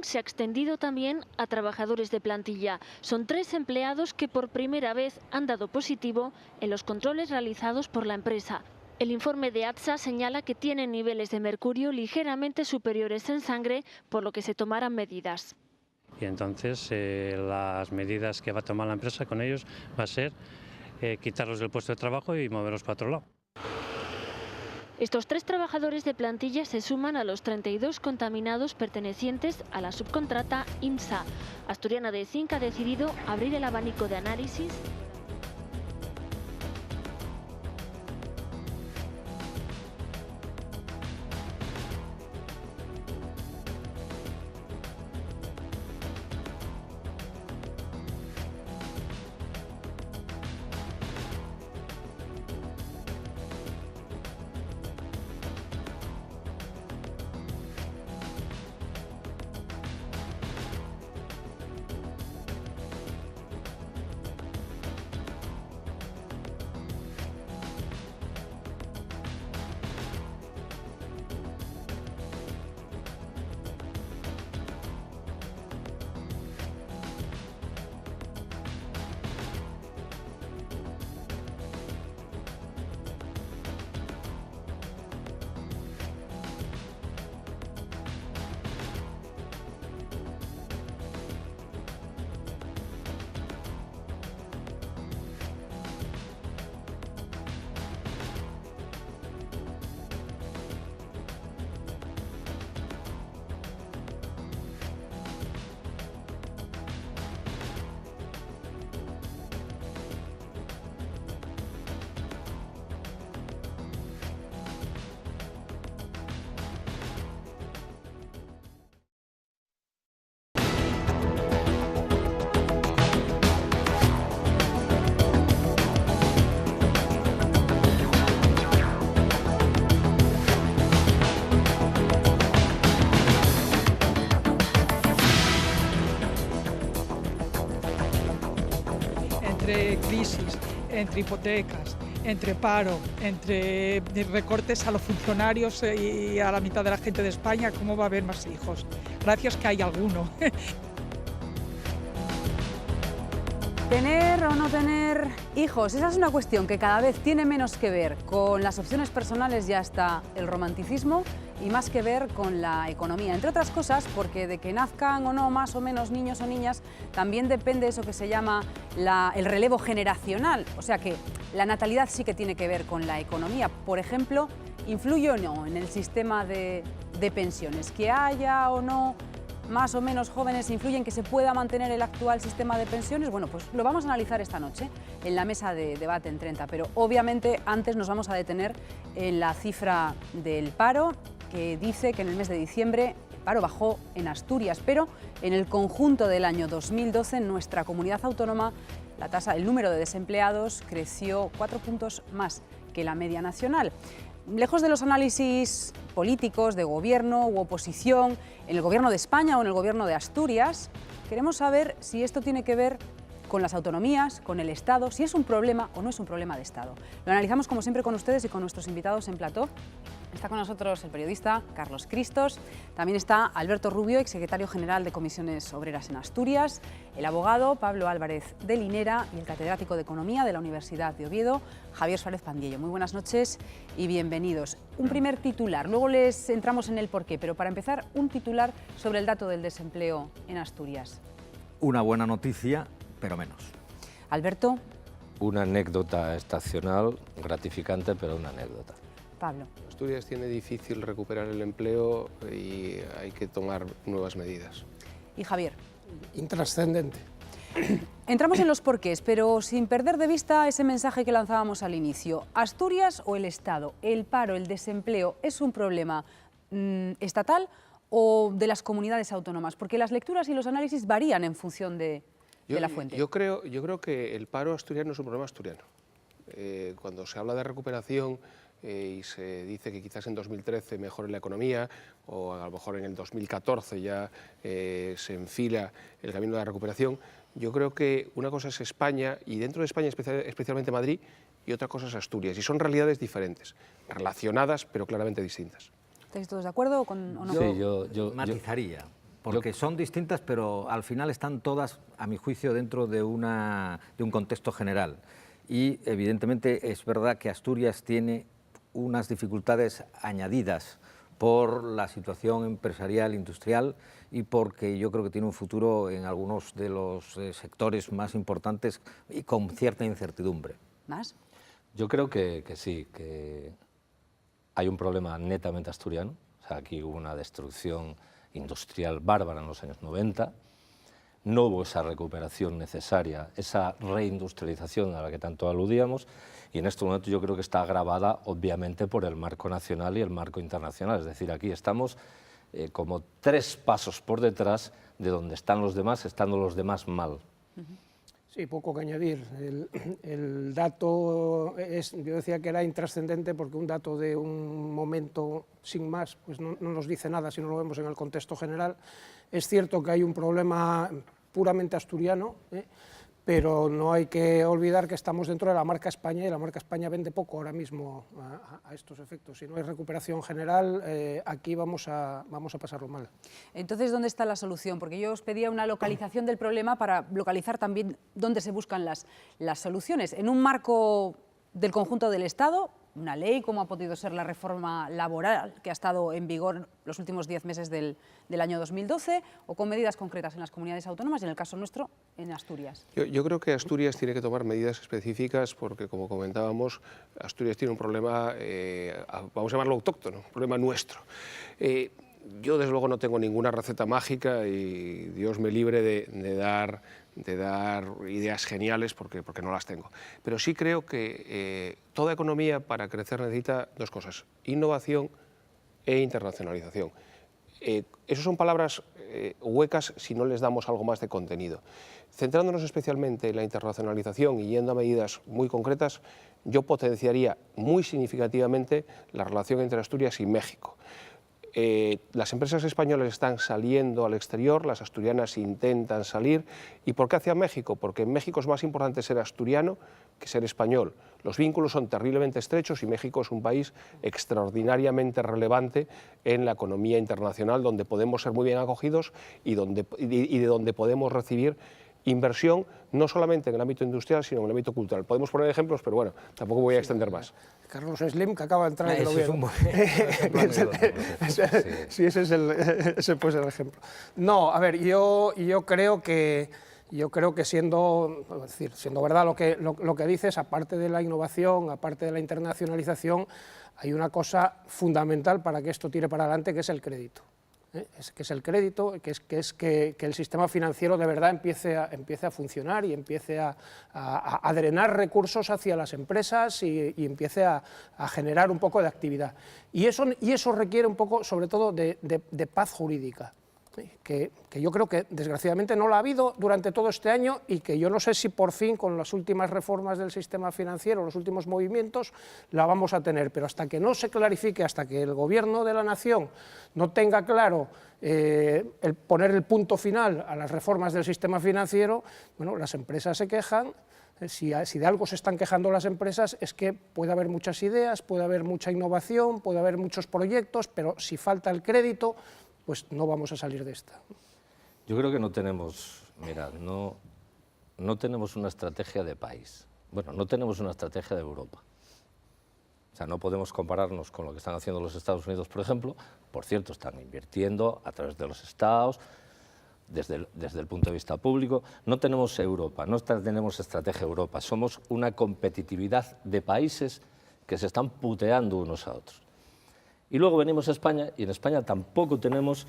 Se ha extendido también a trabajadores de plantilla. Son 3 empleados que por primera vez han dado positivo en los controles realizados por la empresa. El informe de ATSA señala que tienen niveles de mercurio ligeramente superiores en sangre, por lo que se tomarán medidas. Y entonces las medidas que va a tomar la empresa con ellos va a ser quitarlos del puesto de trabajo y moverlos para otro lado. Estos 3 trabajadores de plantilla se suman a los 32 contaminados pertenecientes a la subcontrata IMSA. Asturiana de Zinc ha decidido abrir el abanico de análisis. Entre crisis, entre hipotecas, entre paro, entre recortes a los funcionarios y a la mitad de la gente de España, ¿cómo va a haber más hijos? Gracias que hay alguno. Tener o no tener hijos, esa es una cuestión que cada vez tiene menos que ver con las opciones personales y hasta el romanticismo y más que ver con la economía. Entre otras cosas, porque de que nazcan o no más o menos niños o niñas, también depende eso que se llama el relevo generacional. O sea que la natalidad sí que tiene que ver con la economía. Por ejemplo, ¿influye o no en el sistema de pensiones? Que haya o no más o menos jóvenes influye en que se pueda mantener el actual sistema de pensiones. Bueno, pues lo vamos a analizar esta noche en la mesa de debate en 30, pero obviamente antes nos vamos a detener en la cifra del paro, que dice que en el mes de diciembre el paro bajó en Asturias, pero en el conjunto del año 2012 en nuestra comunidad autónoma el número de desempleados creció 4 puntos más que la media nacional. Lejos de los análisis políticos de gobierno u oposición, en el gobierno de España o en el gobierno de Asturias, queremos saber si esto tiene que ver con las autonomías, con el Estado, si es un problema o no es un problema de Estado. Lo analizamos como siempre con ustedes y con nuestros invitados en plató. Está con nosotros el periodista Carlos Cristos, también está Alberto Rubio, exsecretario general de Comisiones Obreras en Asturias, el abogado Pablo Álvarez de Linera y el catedrático de Economía de la Universidad de Oviedo, Javier Suárez Pandiello. Muy buenas noches y bienvenidos. Un primer titular, luego les entramos en el porqué, pero para empezar, un titular sobre el dato del desempleo en Asturias. Una buena noticia, pero menos. Alberto. Una anécdota estacional, gratificante, pero una anécdota. Pablo. Asturias tiene difícil recuperar el empleo y hay que tomar nuevas medidas. Y Javier. Intrascendente. Entramos en los porqués, pero sin perder de vista ese mensaje que lanzábamos al inicio. ¿Asturias o el Estado? ¿El paro, el desempleo, es un problema estatal o de las comunidades autónomas? Porque las lecturas y los análisis varían en función de la fuente. Yo creo que el paro asturiano es un problema asturiano. Cuando se habla de recuperación y se dice que quizás en 2013 mejore la economía o a lo mejor en el 2014 ya se enfila el camino de la recuperación, yo creo que una cosa es España y dentro de España especialmente Madrid y otra cosa es Asturias y son realidades diferentes, relacionadas pero claramente distintas. ¿Estáis todos de acuerdo o no? Sí, yo matizaría. Porque son distintas, pero al final están todas, a mi juicio, dentro de un contexto general. Y evidentemente es verdad que Asturias tiene unas dificultades añadidas por la situación empresarial, industrial, y porque yo creo que tiene un futuro en algunos de los sectores más importantes y con cierta incertidumbre. ¿Más? Yo creo que sí, que hay un problema netamente asturiano. O sea, aquí hubo una destrucción industrial bárbara en los años 90, no hubo esa recuperación necesaria, esa reindustrialización a la que tanto aludíamos, y en este momento yo creo que está agravada obviamente por el marco nacional y el marco internacional. Es decir, aquí estamos como 3 pasos por detrás de donde están los demás, estando los demás mal. Sí, poco que añadir. El dato, yo decía que era intrascendente porque un dato de un momento sin más pues no nos dice nada si no lo vemos en el contexto general. Es cierto que hay un problema puramente asturiano, pero no hay que olvidar que estamos dentro de la marca España y la marca España vende poco ahora mismo a estos efectos. Si no hay recuperación general, aquí vamos a pasarlo mal. Entonces, ¿dónde está la solución? Porque yo os pedía una localización del problema para localizar también dónde se buscan las soluciones. En un marco del conjunto del Estado, una ley, como ha podido ser la reforma laboral que ha estado en vigor los últimos 10 meses del año 2012, o con medidas concretas en las comunidades autónomas y en el caso nuestro, en Asturias. Yo creo que Asturias tiene que tomar medidas específicas porque, como comentábamos, Asturias tiene un problema, vamos a llamarlo autóctono, un problema nuestro. Yo, desde luego, no tengo ninguna receta mágica y Dios me libre de dar ideas geniales porque no las tengo. Pero sí creo que toda economía para crecer necesita 2 cosas, innovación e internacionalización. Esas son palabras huecas si no les damos algo más de contenido. Centrándonos especialmente en la internacionalización y yendo a medidas muy concretas, yo potenciaría muy significativamente la relación entre Asturias y México. Las empresas españolas están saliendo al exterior, las asturianas intentan salir. ¿Y por qué hacia México? Porque en México es más importante ser asturiano que ser español. Los vínculos son terriblemente estrechos y México es un país extraordinariamente relevante en la economía internacional, donde podemos ser muy bien acogidos y de donde podemos recibir inversión, no solamente en el ámbito industrial, sino en el ámbito cultural. Podemos poner ejemplos, pero bueno, tampoco voy a extender más. Carlos Slim, que acaba de entrar en el gobierno. Sí, ese puede ser el ejemplo. No, a ver, yo creo que siendo verdad lo que dices, aparte de la innovación, aparte de la internacionalización, hay una cosa fundamental para que esto tire para adelante, que es el crédito. Que es el crédito, que el sistema financiero de verdad empiece a funcionar y empiece a drenar recursos hacia las empresas y empiece a generar un poco de actividad. Y eso requiere un poco, sobre todo, de paz jurídica, que yo creo que desgraciadamente no la ha habido durante todo este año y que yo no sé si por fin con las últimas reformas del sistema financiero, los últimos movimientos, la vamos a tener, pero hasta que no se clarifique, hasta que el gobierno de la nación no tenga claro poner el punto final a las reformas del sistema financiero, bueno, las empresas se quejan. Si de algo se están quejando las empresas es que puede haber muchas ideas, puede haber mucha innovación, puede haber muchos proyectos, pero si falta el crédito, pues no vamos a salir de esta. Yo creo que no tenemos, no tenemos una estrategia de país. Bueno, no tenemos una estrategia de Europa. O sea, no podemos compararnos con lo que están haciendo los Estados Unidos, por ejemplo. Por cierto, están invirtiendo a través de los estados, desde el punto de vista público. No tenemos Europa, no tenemos estrategia Europa. Somos una competitividad de países que se están puteando unos a otros. Y luego venimos a España, y en España tampoco tenemos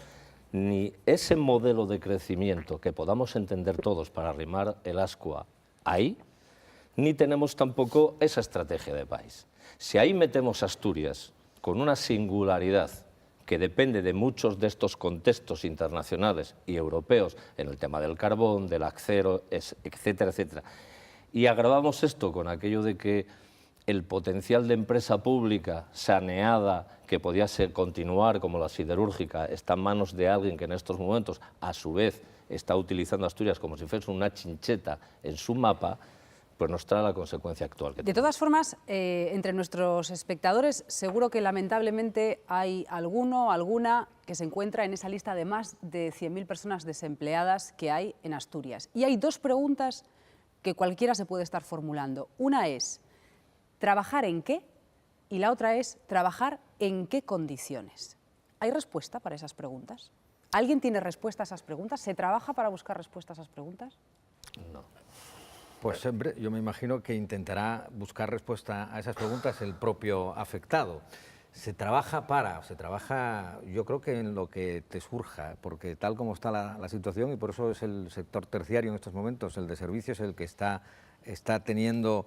ni ese modelo de crecimiento que podamos entender todos para arrimar el ascua ahí, ni tenemos tampoco esa estrategia de país. Si ahí metemos Asturias con una singularidad que depende de muchos de estos contextos internacionales y europeos en el tema del carbón, del acero, etcétera, etcétera, y agravamos esto con aquello de que el potencial de empresa pública saneada que podía continuar como la siderúrgica está en manos de alguien que en estos momentos a su vez está utilizando Asturias como si fuese una chincheta en su mapa, pues nos trae la consecuencia actual que De tenemos. todas formas, entre nuestros espectadores seguro que lamentablemente hay alguno o alguna que se encuentra en esa lista de más de 100.000 personas desempleadas que hay en Asturias. Y hay dos preguntas que cualquiera se puede estar formulando. Una es, ¿trabajar en qué? Y la otra es, ¿trabajar en qué condiciones? ¿Hay respuesta para esas preguntas? ¿Alguien tiene respuesta a esas preguntas? ¿Se trabaja para buscar respuesta a esas preguntas? No. Pues hombre, yo me imagino que intentará buscar respuesta a esas preguntas el propio afectado. Se trabaja, yo creo que en lo que te surja, porque tal como está la situación, y por eso es el sector terciario en estos momentos, el de servicios, el que está teniendo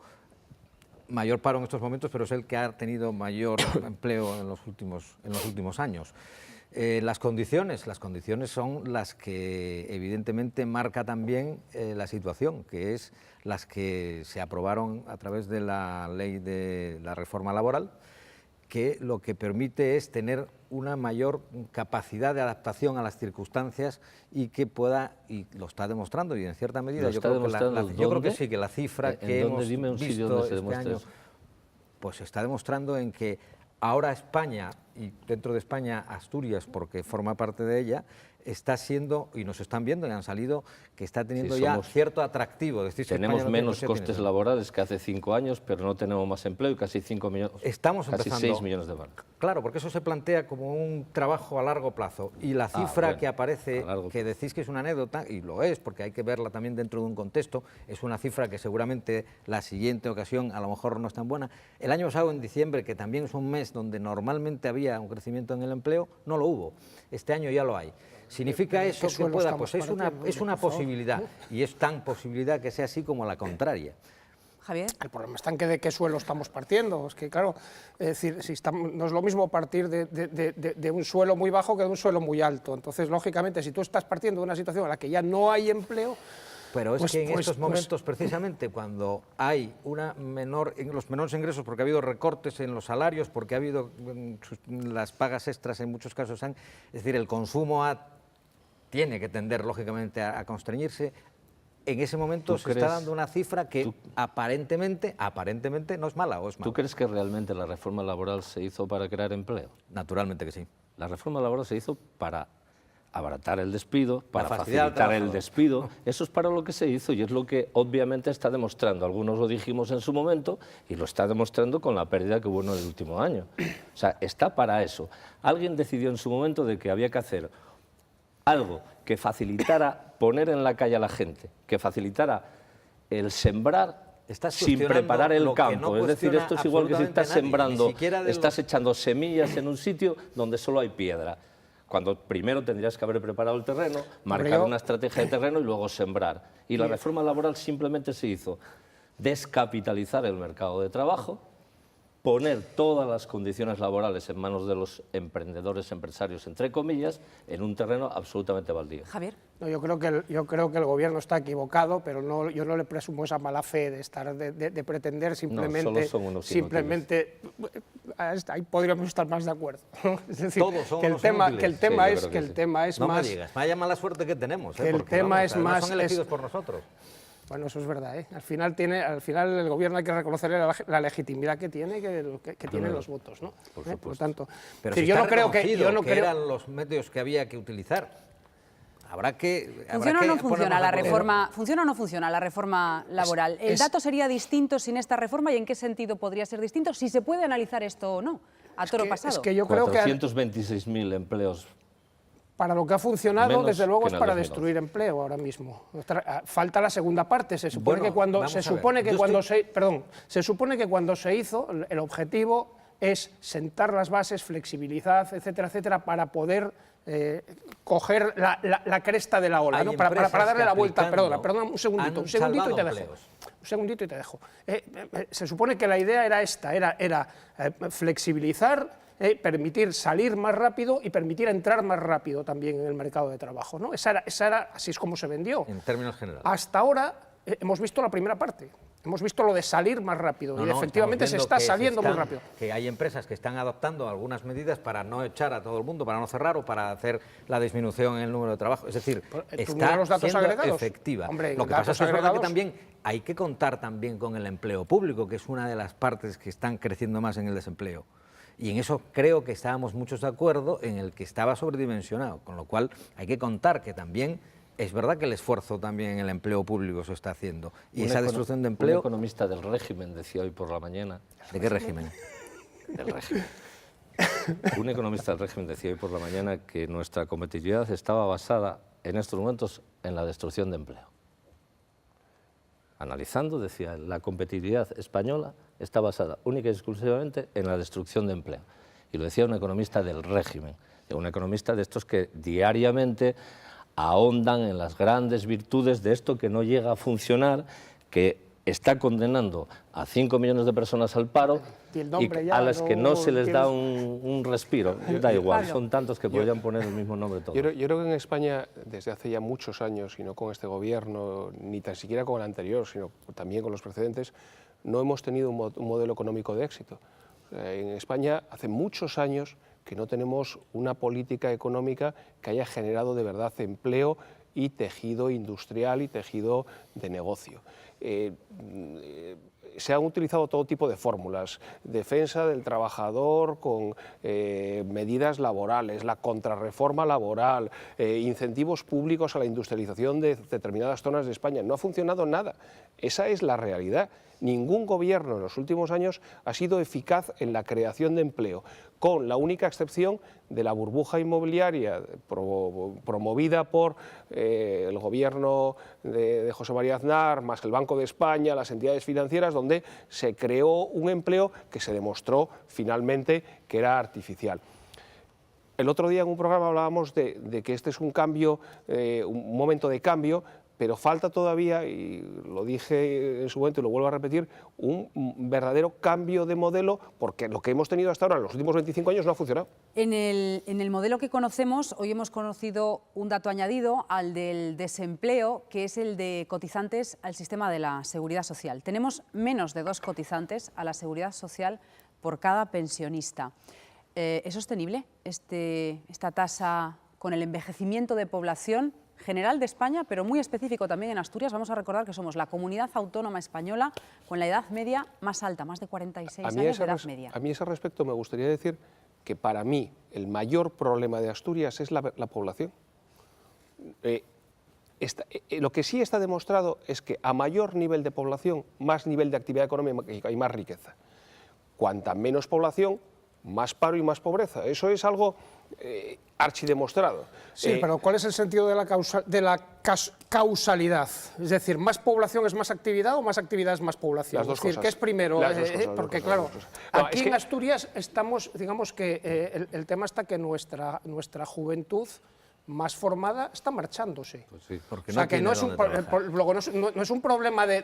mayor paro en estos momentos, pero es el que ha tenido mayor empleo en los últimos años. Las condiciones son las que evidentemente marca también la situación, que es las que se aprobaron a través de la ley de la reforma laboral, que lo que permite es tener una mayor capacidad de adaptación a las circunstancias y que pueda, y lo está demostrando, y en cierta medida yo creo que sí, que la cifra que hemos visto este año, pues está demostrando en que ahora España, y dentro de España Asturias, porque forma parte de ella, está siendo, y nos están viendo y han salido, que está teniendo ya cierto atractivo. Tenemos menos costes laborales que hace 5 años, pero no tenemos más empleo y casi 6 millones de paro. Claro, porque eso se plantea como un trabajo a largo plazo. Y la cifra que aparece, que decís que es una anécdota, y lo es, porque hay que verla también dentro de un contexto, es una cifra que seguramente la siguiente ocasión a lo mejor no es tan buena. El año pasado, en diciembre, que también es un mes donde normalmente había un crecimiento en el empleo, no lo hubo. Este año ya lo hay. ¿Significa eso que pueda? Pues es una posibilidad, y es tan posibilidad que sea así como la contraria. Javier. El problema está en que de qué suelo estamos partiendo. Es que, claro, es decir, no es lo mismo partir de un suelo muy bajo que de un suelo muy alto. Entonces, lógicamente, si tú estás partiendo de una situación en la que ya no hay empleo... Pero es que en estos momentos, precisamente, cuando hay los menores ingresos, porque ha habido recortes en los salarios, porque ha habido las pagas extras en muchos casos, es decir, el consumo tiene que tender, lógicamente, a constreñirse. En ese momento se está dando una cifra que aparentemente no es mala, o es mala. ¿Tú crees que realmente la reforma laboral se hizo para crear empleo? Naturalmente que sí. La reforma laboral se hizo para abaratar el despido, para facilitar el despido. Eso es para lo que se hizo y es lo que obviamente está demostrando. Algunos lo dijimos en su momento y lo está demostrando con la pérdida que hubo en el último año. O sea, está para eso. Alguien decidió en su momento de que había que hacer algo que facilitara poner en la calle a la gente, que facilitara el sembrar sin preparar el campo. Es decir, esto es igual que si estás sembrando, estás echando semillas en un sitio donde solo hay piedra. Cuando primero tendrías que haber preparado el terreno, marcar una estrategia de terreno y luego sembrar. Y la reforma laboral simplemente se hizo descapitalizar el mercado de trabajo, poner todas las condiciones laborales en manos de los emprendedores, empresarios, entre comillas, en un terreno absolutamente baldío. Javier. No, yo creo que el gobierno está equivocado, pero yo no le presumo esa mala fe de pretender simplemente... No, solo son unos simplemente ahí podríamos estar más de acuerdo. Es decir, todos somos que el tema es no más... me digas, vaya mala suerte que tenemos. Que el tema es más... son elegidos por nosotros. Bueno, eso es verdad, ¿eh? Al final el gobierno hay que reconocerle la legitimidad que tiene, que tienen los votos, ¿no? Por lo tanto, pero yo no creo que eran los medios que había que utilizar. ¿Funciona o no funciona la reforma? ¿Funciona o no funciona la reforma laboral? ¿El dato sería distinto sin esta reforma y en qué sentido podría ser distinto? Si se puede analizar esto o no, a toro pasado. Es que yo creo que 426.000 empleos. Para lo que ha funcionado, desde luego, es para destruir empleo ahora mismo. Falta la segunda parte. Se supone que cuando se hizo, el objetivo es sentar las bases, flexibilidad, etcétera, etcétera, para poder coger la cresta de la ola, ¿no? Para darle la vuelta. Perdona, un segundito y te dejo. Un segundito y te dejo. Se supone que la idea era esta, era flexibilizar, permitir salir más rápido y permitir entrar más rápido también en el mercado de trabajo, ¿no? Así es como se vendió. En términos generales. Hasta ahora hemos visto la primera parte. Hemos visto lo de salir más rápido y efectivamente se está saliendo muy rápido. Que hay empresas y efectivamente se está saliendo muy rápido. Que hay empresas que están adoptando algunas medidas para no echar a todo el mundo, para no cerrar o para hacer la disminución en el número de trabajo. Es decir, está los datos siendo agregados? efectiva. Hombre, lo que pasa es verdad que también hay que contar también con el empleo público, que es una de las partes que están creciendo más en el desempleo. Y en eso creo que estábamos muchos de acuerdo en el que estaba sobredimensionado, con lo cual hay que contar que también es verdad que el esfuerzo también en el empleo público se está haciendo. Y esa destrucción de empleo... Un economista del régimen decía hoy por la mañana... ¿De qué régimen? Del régimen. Un economista del régimen decía hoy por la mañana que nuestra competitividad estaba basada en estos momentos en la destrucción de empleo. Analizando, decía, la competitividad española está basada única y exclusivamente en la destrucción de empleo. Y lo decía un economista del régimen, un economista de estos que diariamente ahondan en las grandes virtudes de esto que no llega a funcionar, que está condenando a 5 millones de personas al paro y a las que no se les da un respiro. Da igual, son tantos que podrían poner el mismo nombre todos. Yo creo que en España, desde hace ya muchos años, y no con este gobierno, ni tan siquiera con el anterior, sino también con los precedentes, no hemos tenido un modelo económico de éxito. En España, hace muchos años que no tenemos una política económica que haya generado de verdad empleo y tejido industrial y tejido de negocio. Se han utilizado todo tipo de fórmulas, defensa del trabajador con medidas laborales, la contrarreforma laboral, incentivos públicos a la industrialización de determinadas zonas de España. No ha funcionado nada, esa es la realidad. Ningún gobierno en los últimos años ha sido eficaz en la creación de empleo, con la única excepción de la burbuja inmobiliaria promovida por el gobierno de José María Aznar, más el Banco de España, las entidades financieras, donde se creó un empleo que se demostró finalmente que era artificial. El otro día en un programa hablábamos de que este es un cambio, un momento de cambio, pero falta todavía, y lo dije en su momento y lo vuelvo a repetir, un verdadero cambio de modelo, porque lo que hemos tenido hasta ahora en los últimos 25 años no ha funcionado. En el modelo que conocemos, hoy hemos conocido un dato añadido al del desempleo, que es el de cotizantes al sistema de la Seguridad Social. Tenemos menos de 2 cotizantes a la Seguridad Social por cada pensionista. ¿Es sostenible esta tasa con el envejecimiento de población general de España, pero muy específico también en Asturias? Vamos a recordar que somos la comunidad autónoma española con la edad media más alta, más de 46 años de edad media. A mí a ese respecto me gustaría decir que para mí el mayor problema de Asturias es la población. Lo que sí está demostrado es que a mayor nivel de población, más nivel de actividad económica y más riqueza. Cuanta menos población, más paro y más pobreza. Eso es algo archidemostrado. Sí, pero ¿cuál es el sentido de la causalidad? Es decir, ¿más población es más actividad o más actividad es más población? Las dos es decir, cosas. ¿qué es primero? Porque claro, aquí en que Asturias estamos, digamos que el tema está que nuestra juventud más formada está marchándose. Pues sí, porque o sea, que no es un problema de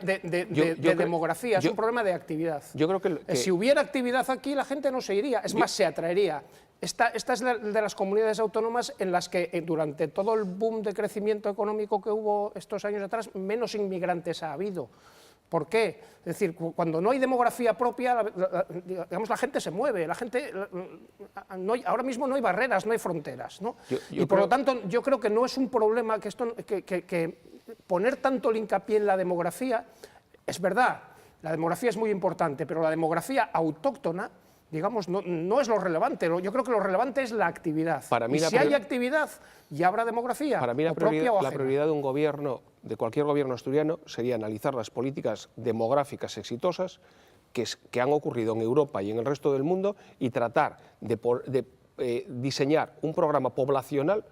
demografía, es un problema de actividad. Yo creo que si hubiera actividad aquí, la gente no se iría, es más, se atraería. Esta es de las comunidades autónomas en las que durante todo el boom de crecimiento económico que hubo estos años atrás, menos inmigrantes ha habido. ¿Por qué? Es decir, cuando no hay demografía propia, digamos, la gente se mueve, ahora mismo no hay barreras, no hay fronteras, ¿no? Y por lo tanto, yo creo que no es un problema que poner tanto el hincapié en la demografía. Es verdad, la demografía es muy importante, pero la demografía autóctona, digamos, no es lo relevante. Yo creo que lo relevante es la actividad. Para mí, si hay actividad, ya habrá demografía. Para mí la prioridad de un gobierno, de cualquier gobierno asturiano, sería analizar las políticas demográficas exitosas que han ocurrido en Europa y en el resto del mundo y tratar de diseñar un programa poblacional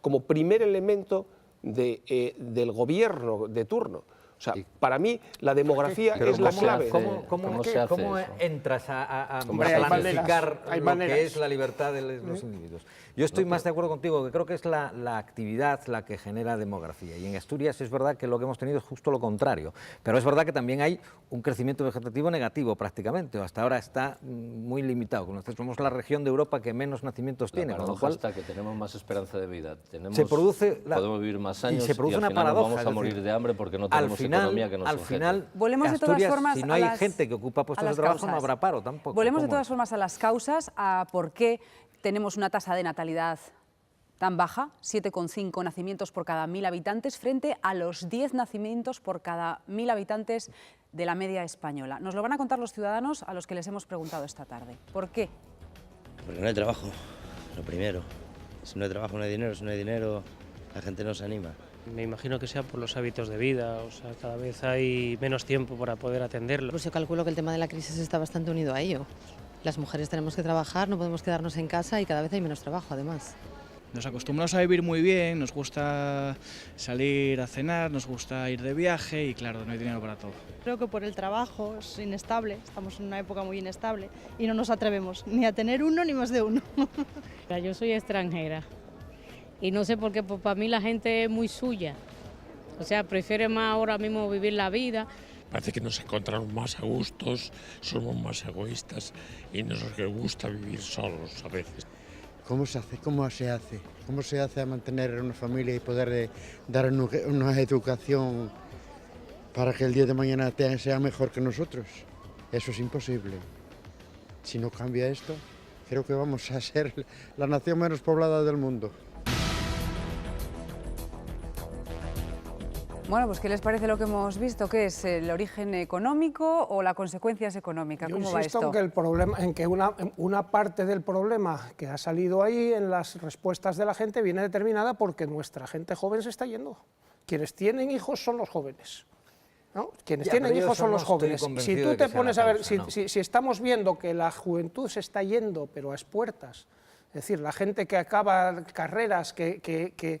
como primer elemento del gobierno de turno. O sea, para mí la demografía es la clave. ¿Cómo entras a planificar lo que es la libertad de los individuos? Yo estoy más de acuerdo contigo, que creo que es la actividad la que genera demografía. Y en Asturias es verdad que lo que hemos tenido es justo lo contrario. Pero es verdad que también hay un crecimiento vegetativo negativo prácticamente. Hasta ahora está muy limitado. Somos la región de Europa que menos nacimientos tiene. Con lo cual, hasta que tenemos más esperanza de vida, podemos vivir más años y, al final nos vamos a morir de hambre porque no tenemos economía que nos al sujete. final, Volvemos de todas Asturias, formas si no a hay las- gente que ocupa a puestos las de trabajo, no causas. habrá paro tampoco. Volvemos de ¿Cómo todas es? formas a las causas, a por qué tenemos una tasa de natalidad tan baja, 7,5 nacimientos por cada 1.000 habitantes, frente a los 10 nacimientos por cada 1.000 habitantes de la media española. Nos lo van a contar los ciudadanos a los que les hemos preguntado esta tarde. ¿Por qué? Porque no hay trabajo, lo primero. Si no hay trabajo, no hay dinero. Si no hay dinero, la gente no se anima. Me imagino que sea por los hábitos de vida, o sea, cada vez hay menos tiempo para poder atenderlo. Pues yo calculo que el tema de la crisis está bastante unido a ello. Las mujeres tenemos que trabajar, no podemos quedarnos en casa y cada vez hay menos trabajo, además. Nos acostumbramos a vivir muy bien, nos gusta salir a cenar, nos gusta ir de viaje y claro, no hay dinero para todo. Creo que por el trabajo es inestable, estamos en una época muy inestable y no nos atrevemos ni a tener uno ni más de uno. Yo soy extranjera y no sé por qué, pues para mí la gente es muy suya, o sea, prefiere más ahora mismo vivir la vida. Parece que nos encontramos más a gustos, somos más egoístas y nos gusta vivir solos a veces. ¿Cómo se hace? ¿Cómo se hace? ¿Cómo se hace a mantener una familia y poder dar una educación para que el día de mañana sea mejor que nosotros? Eso es imposible. Si no cambia esto, creo que vamos a ser la nación menos poblada del mundo. Bueno, pues ¿qué les parece lo que hemos visto? ¿Qué es el origen económico o la consecuencia es económica? Yo ¿Cómo va insisto esto? en que el problema, en que una parte del problema que ha salido ahí en las respuestas de la gente viene determinada porque nuestra gente joven se está yendo. Quienes tienen hijos son los jóvenes, ¿no? Quienes tienen hijos son los jóvenes. Si tú te pones a ver, si estamos viendo que la juventud se está yendo, pero a expuertas, es decir, la gente que acaba carreras, que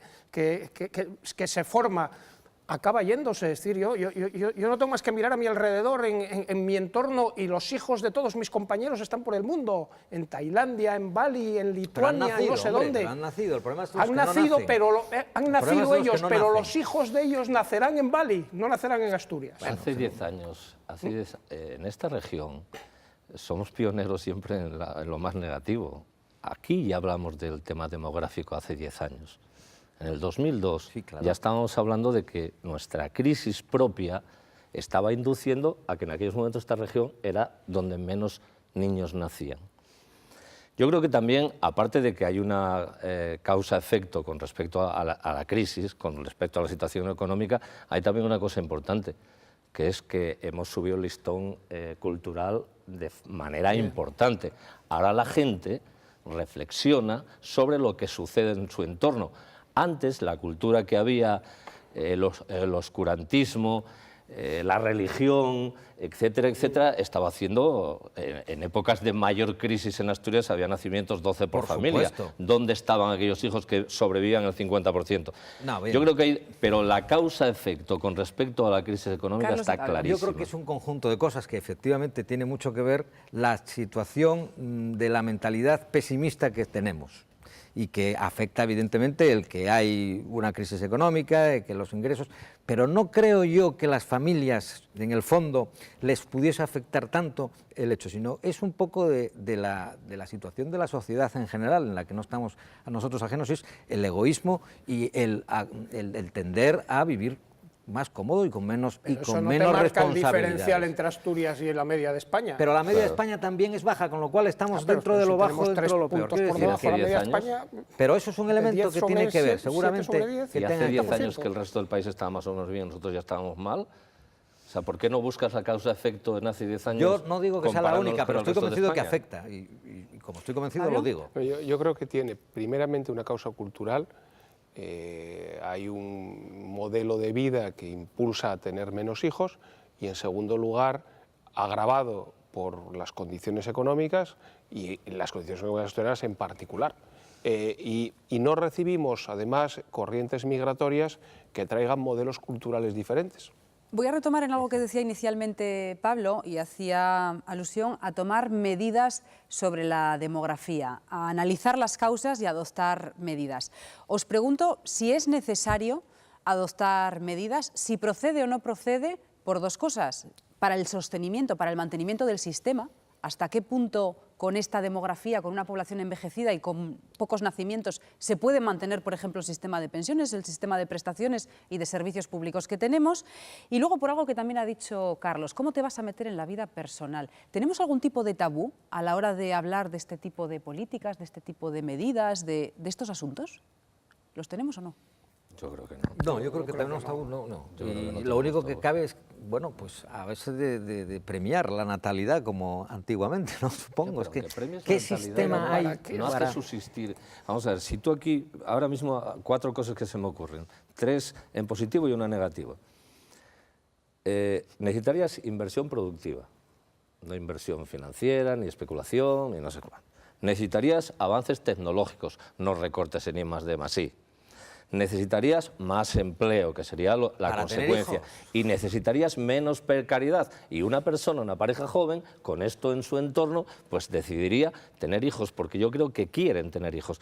se forma, acaba yéndose. Es decir, yo no tengo más que mirar a mi alrededor, en mi entorno, y los hijos de todos mis compañeros están por el mundo, en Tailandia, en Bali, en Lituania, no sé dónde. Pero han nacido, el problema es que Han nacido, han nacido ellos, pero nacen. los hijos de ellos nacerán en Bali, no nacerán en Asturias. Hace 10 años, en esta región, somos pioneros siempre en lo más negativo. Aquí ya hablamos del tema demográfico hace 10 años. En el 2002 ya estábamos hablando de que nuestra crisis propia estaba induciendo a que en aquellos momentos esta región era donde menos niños nacían. Yo creo que también, aparte de que hay una causa-efecto con respecto a la crisis, con respecto a la situación económica, hay también una cosa importante, que es que hemos subido el listón cultural de manera importante. Ahora la gente reflexiona sobre lo que sucede en su entorno. Antes, la cultura que había, el oscurantismo, la religión, etcétera, etcétera, estaba haciendo, en épocas de mayor crisis en Asturias, había nacimientos 12 por familia. Supuesto. ¿Dónde estaban aquellos hijos que sobrevivían el 50%? No, bien. Yo creo que hay, pero la causa-efecto con respecto a la crisis económica está clarísima. Yo creo que es un conjunto de cosas que efectivamente tiene mucho que ver la situación de la mentalidad pesimista que tenemos y que afecta evidentemente el que hay una crisis económica, que los ingresos, pero no creo yo que las familias, en el fondo, les pudiese afectar tanto el hecho, sino es un poco de la situación de la sociedad en general, en la que no estamos a nosotros ajenos, es el egoísmo y el tender a vivir más cómodo y con menos, Pero eso no menos te marca el responsabilidades. diferencial entre Asturias y la media de España. Pero la media de España también es baja, con lo cual estamos dentro de lo bajo, dentro de lo peor. Por debajo de la media de España. Pero eso es un elemento que tiene que ver, seguramente. Y hace 10 años que el resto del país estaba más o menos bien, nosotros ya estábamos mal. O sea, ¿por qué no buscas la causa-efecto en hace 10 años? Yo no digo que sea la única, pero estoy convencido que España? afecta. Y como estoy convencido, lo digo. Yo creo que tiene primeramente una causa cultural. Hay un modelo de vida que impulsa a tener menos hijos y, en segundo lugar, agravado por las condiciones económicas y las condiciones económicas asturianas en particular. Y no recibimos, además, corrientes migratorias que traigan modelos culturales diferentes. Voy a retomar en algo que decía inicialmente Pablo y hacía alusión a tomar medidas sobre la demografía, a analizar las causas y adoptar medidas. Os pregunto si es necesario adoptar medidas, si procede o no procede, por dos cosas: para el sostenimiento, para el mantenimiento del sistema, hasta qué punto con esta demografía, con una población envejecida y con pocos nacimientos, se puede mantener, por ejemplo, el sistema de pensiones, el sistema de prestaciones y de servicios públicos que tenemos. Y luego, por algo que también ha dicho Carlos, ¿cómo te vas a meter en la vida personal? ¿Tenemos algún tipo de tabú a la hora de hablar de este tipo de políticas, de este tipo de medidas, de estos asuntos? ¿Los tenemos o no? Yo creo que no. No, yo creo que tenemos tabú, no. Y lo único que cabe es, bueno, pues a veces de premiar la natalidad como antiguamente, ¿no? Supongo. Es que, ¿qué sistema hay? No hace subsistir. Vamos a ver, si tú aquí, ahora mismo, 4 cosas que se me ocurren, 3 en positivo y una negativa. Necesitarías inversión productiva, no inversión financiera, ni especulación, ni no sé cuál. Necesitarías avances tecnológicos, no recortes en I+D+I. Necesitarías más empleo, que sería la consecuencia, y necesitarías menos precariedad. Y una persona, una pareja joven, con esto en su entorno, pues decidiría tener hijos, porque yo creo que quieren tener hijos.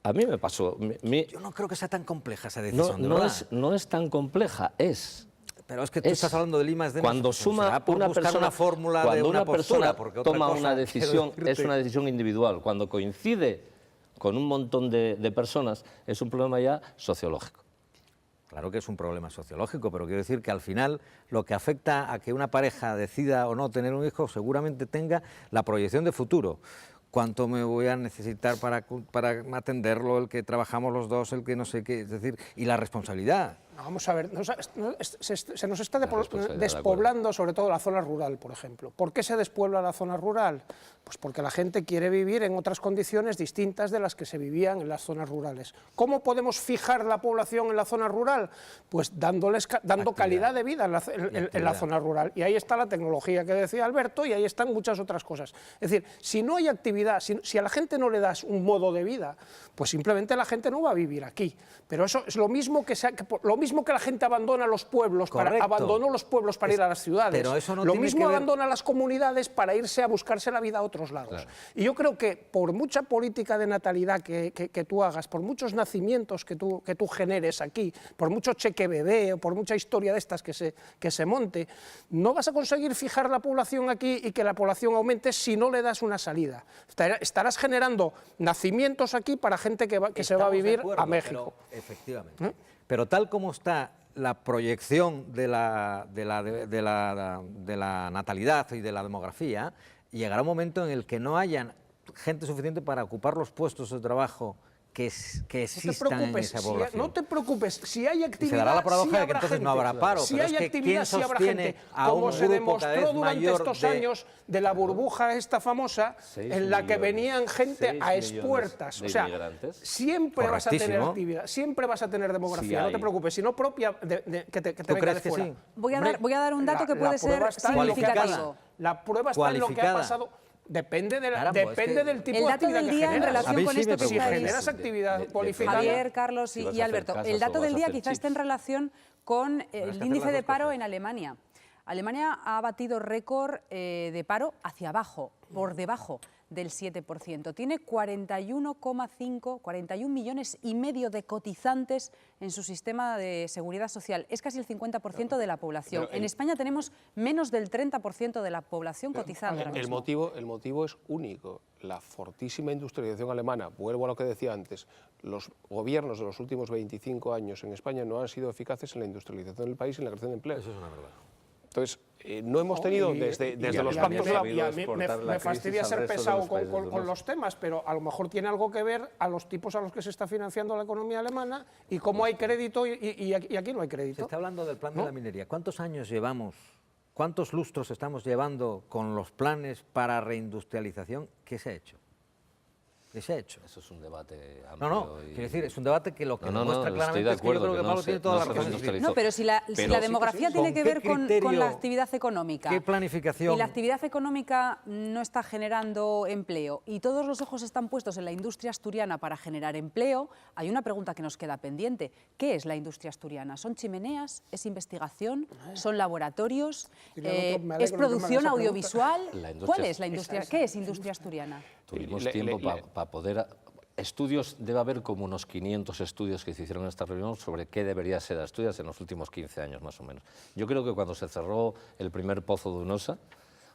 A mí me pasó... Yo no creo que sea tan compleja esa decisión, no es tan compleja, Pero es que tú estás hablando del I+D+. Cuando suma una persona, cuando una persona toma una decisión, es una decisión individual. Cuando coincide con un montón de personas, es un problema ya sociológico. Claro que es un problema sociológico, pero quiero decir que al final lo que afecta a que una pareja decida o no tener un hijo seguramente tenga la proyección de futuro. ¿Cuánto me voy a necesitar para atenderlo, el que trabajamos los dos, el que no sé qué? Es decir, y la responsabilidad. Vamos a ver, se nos está despoblando sobre todo la zona rural, por ejemplo. ¿Por qué se despuebla la zona rural? Pues porque la gente quiere vivir en otras condiciones distintas de las que se vivían en las zonas rurales. ¿Cómo podemos fijar la población en la zona rural? Pues dando calidad de vida en la zona rural. Y ahí está la tecnología que decía Alberto, y ahí están muchas otras cosas. Es decir, si no hay actividad, si a la gente no le das un modo de vida, pues simplemente la gente no va a vivir aquí. Pero eso es lo mismo que la gente abandona los pueblos, abandonó los pueblos para ir a las ciudades. Pero eso no lo tiene mismo que ver... abandona las comunidades para irse a buscarse la vida a otros lados. Claro. Y yo creo que por mucha política de natalidad que tú hagas, por muchos nacimientos que tú generes aquí, por mucho cheque bebé o por mucha historia de estas que se monte, no vas a conseguir fijar la población aquí y que la población aumente si no le das una salida. Estarás generando nacimientos aquí para gente que se va a vivir a México. Pero, efectivamente. Pero tal como está la proyección de la natalidad y de la demografía, llegará un momento en el que no haya gente suficiente para ocupar los puestos de trabajo que existan en esa población. No te preocupes, si hay actividad, se dará la paradoja sí de que entonces gente. no habrá paro, si pero hay es que actividad, sí habrá gente, como se demostró durante estos años de la burbuja esta famosa, en la que venían gente a expuertas. O sea, siempre vas a tener actividad, siempre vas a tener demografía, no te preocupes, si no propia que te venga de fuera. Sí? Voy a dar un dato que puede ser significativo. La prueba está en lo que ha pasado. Depende del tipo de actividad que generas. En relación con esto que si generas actividad cualificada... Javier, Carlos y Alberto, el dato del día quizá esté en relación con el índice de paro en Alemania. Alemania ha batido récord de paro hacia abajo, por debajo del 7%. Tiene 41 millones y medio de cotizantes en su sistema de seguridad social. Es casi el 50% de la población. En España tenemos menos del 30% de la población cotizando. El motivo es único. La fortísima industrialización alemana, vuelvo a lo que decía antes, los gobiernos de los últimos 25 años en España no han sido eficaces en la industrialización del país y en la creación de empleo. Eso es una verdad. Entonces, no hemos tenido desde los pactos... Me fastidia ser pesado con los temas, pero a lo mejor tiene algo que ver a los tipos a los que se está financiando la economía alemana y cómo hay crédito y aquí no hay crédito. Se está hablando del plan de la minería. ¿Cuántos años llevamos, cuántos lustros estamos llevando con los planes para reindustrialización? ¿Qué se ha hecho? ¿Qué se ha hecho? Eso es un debate amplio. No, quiero decir, es un debate que lo que muestra claramente es que yo creo que Pablo tiene toda la razón. No, pero si la demografía tiene que ver con la actividad económica. ¿Qué planificación? Y la actividad económica no está generando empleo y todos los ojos están puestos en la industria asturiana para generar empleo, hay una pregunta que nos queda pendiente. ¿Qué es la industria asturiana? ¿Son chimeneas? ¿Es investigación? ¿Son laboratorios? ¿Es producción audiovisual? ¿Cuál es la industria? ¿Qué es industria asturiana? Tuvimos tiempo para poder... Estudios, debe haber como unos 500 estudios que se hicieron en esta reunión sobre qué debería ser Asturias en los últimos 15 años más o menos. Yo creo que cuando se cerró el primer pozo de Unosa,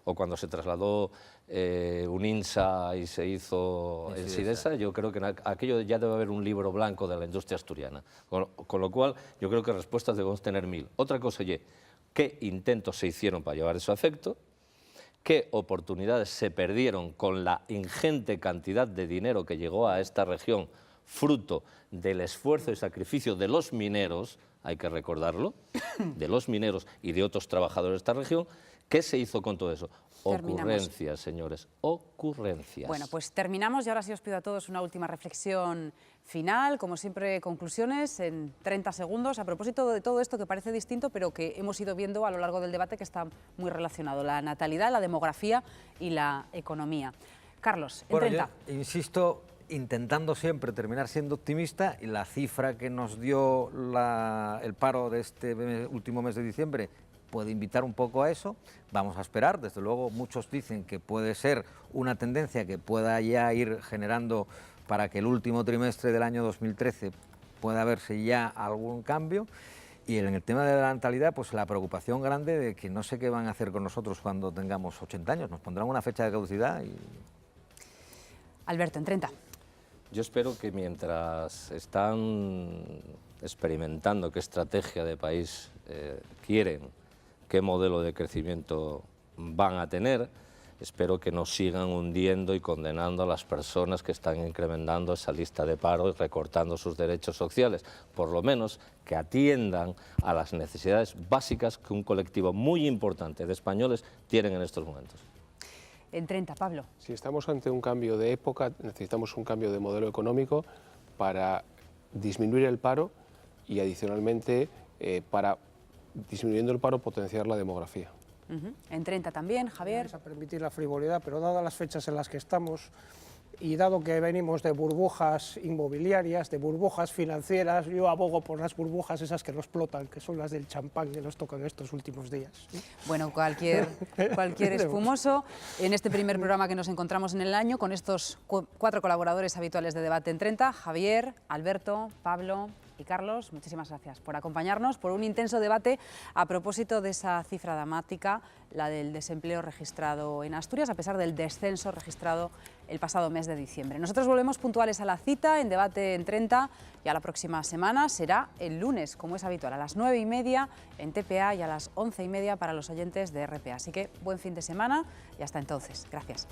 o cuando se trasladó Uninsa y se hizo en Sidesa, yo creo que aquello ya debe haber un libro blanco de la industria asturiana. Con lo cual, yo creo que respuestas debemos tener 1000. Otra cosa, ¿qué intentos se hicieron para llevar eso a efecto? ¿Qué oportunidades se perdieron con la ingente cantidad de dinero que llegó a esta región, fruto del esfuerzo y sacrificio de los mineros, hay que recordarlo, de los mineros y de otros trabajadores de esta región? ¿Qué se hizo con todo eso? Ocurrencias, señores, ocurrencias. Bueno, pues terminamos y ahora sí os pido a todos una última reflexión final, como siempre conclusiones en 30 segundos, a propósito de todo esto que parece distinto, pero que hemos ido viendo a lo largo del debate que está muy relacionado, la natalidad, la demografía y la economía. Carlos, en 30. Yo insisto, intentando siempre terminar siendo optimista, y la cifra que nos dio el paro de este último mes de diciembre puede invitar un poco a eso. Vamos a esperar, desde luego muchos dicen que puede ser una tendencia que pueda ya ir generando para que el último trimestre del año 2013 pueda verse ya algún cambio. Y en el tema de la natalidad, pues la preocupación grande de que no sé qué van a hacer con nosotros cuando tengamos 80 años, nos pondrán una fecha de caducidad y... Alberto, en 30. Yo espero que mientras están experimentando qué estrategia de país quieren, qué modelo de crecimiento van a tener, espero que no sigan hundiendo y condenando a las personas que están incrementando esa lista de paro y recortando sus derechos sociales. Por lo menos que atiendan a las necesidades básicas que un colectivo muy importante de españoles tienen en estos momentos. En 30, Pablo. Si estamos ante un cambio de época, necesitamos un cambio de modelo económico para disminuir el paro y adicionalmente para, disminuyendo el paro, potenciar la demografía. En 30 también, Javier. Vamos a permitir la frivolidad, pero dadas las fechas en las que estamos y dado que venimos de burbujas inmobiliarias, de burbujas financieras, yo abogo por las burbujas esas que no explotan, que son las del champán que nos tocan estos últimos días. Bueno, cualquier espumoso. En este primer programa que nos encontramos en el año, con estos 4 colaboradores habituales de Debate en 30, Javier, Alberto, Pablo y Carlos, muchísimas gracias por acompañarnos, por un intenso debate a propósito de esa cifra dramática, la del desempleo registrado en Asturias, a pesar del descenso registrado el pasado mes de diciembre. Nosotros volvemos puntuales a la cita en Debate en 30 y a la próxima semana será el lunes, como es habitual, a las 9:30 en TPA y a las 11:30 para los oyentes de RPA. Así que buen fin de semana y hasta entonces. Gracias.